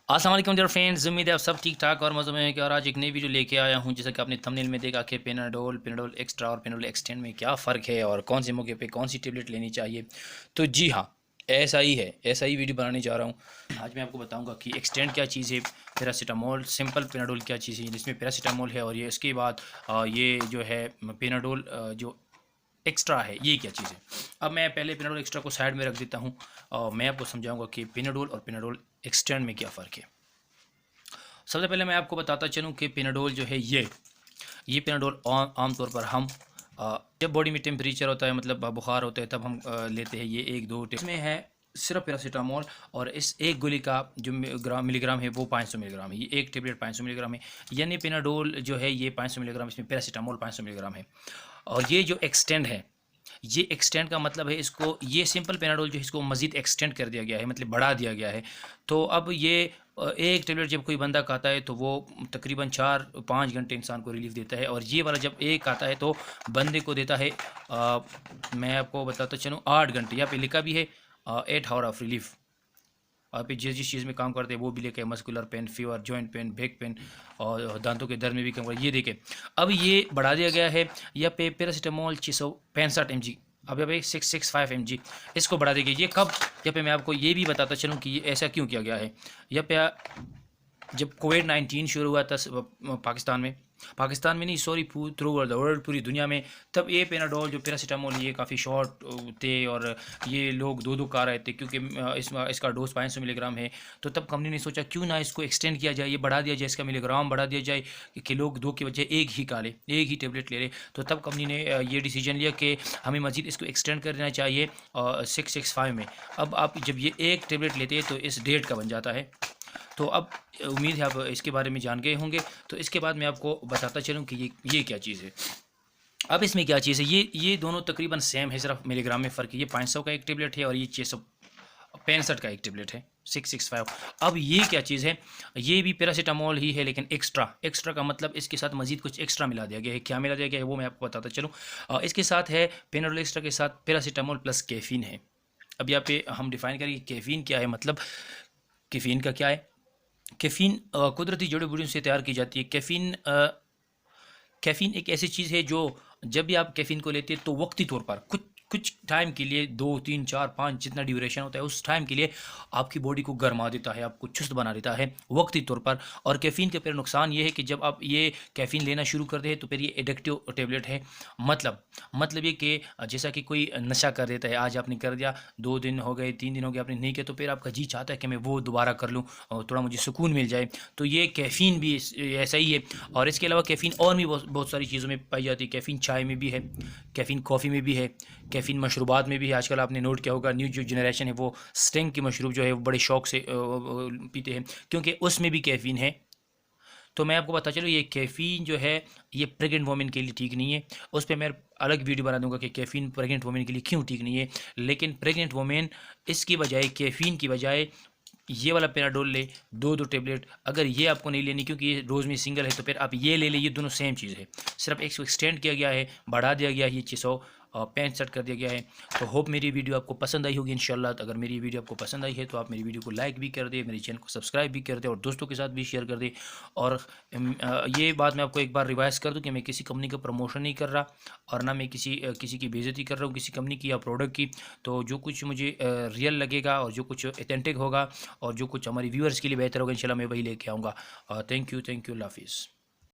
अस्सलाम वालेकुम dear friends, उम्मीद है आप सब ठीक ठाक और मज़े में हैं कि और आज एक नई वीडियो लेके आया हूं। जैसा कि आपने थंबनेल में देखा कि पेनाडोल एक्स्ट्रा और पेनाडोल एक्सटेंड में क्या फ़र्क है और कौन से मौके पे कौन सी टेबलेट लेनी चाहिए। तो जी हाँ, ऐसा ही है, ऐसा ही वीडियो बनाने जा रहा हूँ। आज मैं आपको बताऊंगा कि एक्सटेंड क्या चीज़ है, पैरासीटामोल सिंपल पेनाडोल क्या चीज़ है जिसमें पैरासीटामोल है, और ये इसके बाद ये जो है पेनाडोल जो एक्स्ट्रा है ये क्या चीज़ है। अब मैं पहले पेनाडोल एक्स्ट्रा को साइड में रख देता हूँ और मैं आपको समझाऊंगा कि पेनाडोल और पेनाडोल एक्सटेंड में क्या फ़र्क है। सबसे पहले मैं आपको बताता चलूँ कि पेनाडोल जो है ये पेनाडोल आमतौर पर हम जब बॉडी में टेम्परेचर होता है, मतलब बुखार होता है, तब हम लेते हैं। ये एक दो इसमें है सिर्फ पैरासीटामोल, और इस एक गोली का जो मिलीग्राम है वो 500 मिलीग्राम है। ये एक टेबलेट 500 मिलीग्राम है, यानी पेनाडोल जो है ये 500 मिलीग्राम, इसमें पैरासीटामोल 500 मिलीग्राम है। और ये जो एक्सटेंड है, ये एक्सटेंड का मतलब है इसको, ये सिंपल पेनाडोल जो है इसको मज़ीद एक्सटेंड कर दिया गया है, मतलब बढ़ा दिया गया है। तो अब ये एक टेबलेट जब कोई बंदा खाता है तो वो तकरीबन 4-5 घंटे इंसान को रिलीफ देता है, और ये वाला जब एक आता है तो बंदे को देता है मैं आपको बताता चलूँ 8 घंटे। यहाँ पे लिखा भी है 8 आवर ऑफ रिलीफ। आप जिस जिस चीज़ में काम करते हैं वो भी लेके, muscular pain, fever, joint pain, back pain और दांतों के दर्द में भी काम कर, ये देखें। अब ये बढ़ा दिया गया है, या पे पैरासीटामोल 665 mg, अब यहाँ पे 665 mg इसको बढ़ा दिया गया। ये कब, यहाँ पे मैं आपको ये भी बताता चलूँ कि ये ऐसा क्यों किया गया है। यहाँ पे जब कोविड-19 शुरू हुआ था पाकिस्तान में नहीं, सॉरी, थ्रू द वर्ल्ड, पूरी दुनिया में, तब ये पेनाडोल जो पैरासीटामोल ये काफ़ी शॉर्ट थे और ये लोग दो दो खा रहे थे, क्योंकि इसका डोज 500 मिलीग्राम है। तो तब कंपनी ने सोचा क्यों ना इसको एक्सटेंड किया जाए, ये बढ़ा दिया जाए, इसका मिलीग्राम बढ़ा दिया जाए कि लोग दो की बजाय एक ही खा ले, एक ही टेबलेट ले ले। तो तब कंपनी ने ये डिसीजन लिया कि हमें मज़ीद इसको एक्सटेंड कर देना चाहिए 665 में। अब आप जब ये एक टेबलेट लेते हैं तो इस डेट का बन जाता है। तो अब उम्मीद है आप इसके बारे में जान गए होंगे। तो इसके बाद मैं आपको बताता चलूँ कि ये क्या चीज़ है। अब इसमें क्या चीज़ है, ये दोनों तकरीबन सेम है, सिर्फ मिलीग्राम में फ़र्क है। ये 500 का एक टेबलेट है और ये 665 का एक टेबलेट है, 665। अब ये क्या चीज़ है, ये भी पैरासीटामोल ही है लेकिन एक्स्ट्रा का मतलब इसके साथ मजीद कुछ एक्स्ट्रा मिला दिया गया है। क्या मिला दिया गया है वो मैं आपको बताता चलूँ। इसके साथ है पेनाडोल एक्स्ट्रा के साथ पैरासीटामोल प्लस कैफीन है। अब यहाँ पे हम डिफ़ाइन करेंगे कैफीन क्या है, मतलब कैफीन का क्या है। कैफ़ीन कुदरती जड़ी बूटियों से तैयार की जाती है। कैफ़ीन एक ऐसी चीज़ है जो जब भी आप कैफ़ीन को लेते हैं तो वक्ती तौर पर कुछ टाइम के लिए, 2 3 4 5 जितना ड्यूरेशन होता है उस टाइम के लिए आपकी बॉडी को गरमा देता है, आपको चुस्त बना देता है वक्ती तौर पर। और कैफ़ीन के फिर नुकसान ये है कि जब आप ये कैफ़ीन लेना शुरू कर दे तो फिर ये एडिक्टिव टेबलेट है। मतलब ये कि जैसा कि कोई नशा कर देता है, आज आपने कर दिया, 2 दिन हो गए, 3 दिन हो गए आपने नहीं किया, तो फिर आपका जी चाहता है कि मैं वो दोबारा कर लूँ और थोड़ा मुझे सुकून मिल जाए। तो ये कैफ़ीन भी ऐसा ही है। और इसके अलावा कैफ़ीन और भी बहुत सारी चीज़ों में पाई जाती है। कैफ़ीन चाय में भी है, कैफ़ीन कॉफ़ी में भी है, कैफ़ीन मशरूबात में भी है। आजकल आपने नोट किया होगा, न्यू जो जनरेशन है वो स्टिंग की मशरूब जो है वो बड़े शौक से पीते हैं, क्योंकि उसमें भी कैफ़ीन है। तो मैं आपको बता चलूँ, ये कैफ़ीन जो है ये प्रेग्नेंट वोमेन के लिए ठीक नहीं है। उस पर मैं अलग वीडियो बना दूंगा कि कैफ़ीन प्रेग्नेंट वोमेन के लिए क्यों ठीक नहीं है। लेकिन प्रेग्नेंट वोमेन इसकी बजाय, कैफ़ीन की बजाय ये वाला पेनाडोल ले, दो टेबलेट। अगर ये आपको नहीं लेनी क्योंकि ये रोज़ में सिंगल है, तो फिर आप ये ले ये दोनों सेम चीज़ है, सिर्फ एक एक्सटेंड किया गया है, बढ़ा दिया गया है, ये 665 कर दिया गया है। तो होप मेरी वीडियो आपको पसंद आई होगी इंशाल्लाह। तो अगर मेरी वीडियो आपको पसंद आई है तो आप मेरी वीडियो को लाइक भी कर दे, मेरे चैनल को सब्सक्राइब भी कर दे और दोस्तों के साथ भी शेयर कर दे। और ये बात मैं आपको एक बार रिवाइज़ कर दूं कि मैं किसी कंपनी का प्रमोशन नहीं कर रहा और ना मैं किसी की बेइज्जती कर रहा हूँ, किसी कंपनी की या प्रोडक्ट की। तो जो कुछ मुझे रियल लगेगा और जो कुछ ऑथेंटिक होगा और जो कुछ हमारी व्यूअर्स के लिए बेहतर होगा, इंशाल्लाह मैं वही लेके आऊँगा। थैंक यू, अल्लाह हाफिज़।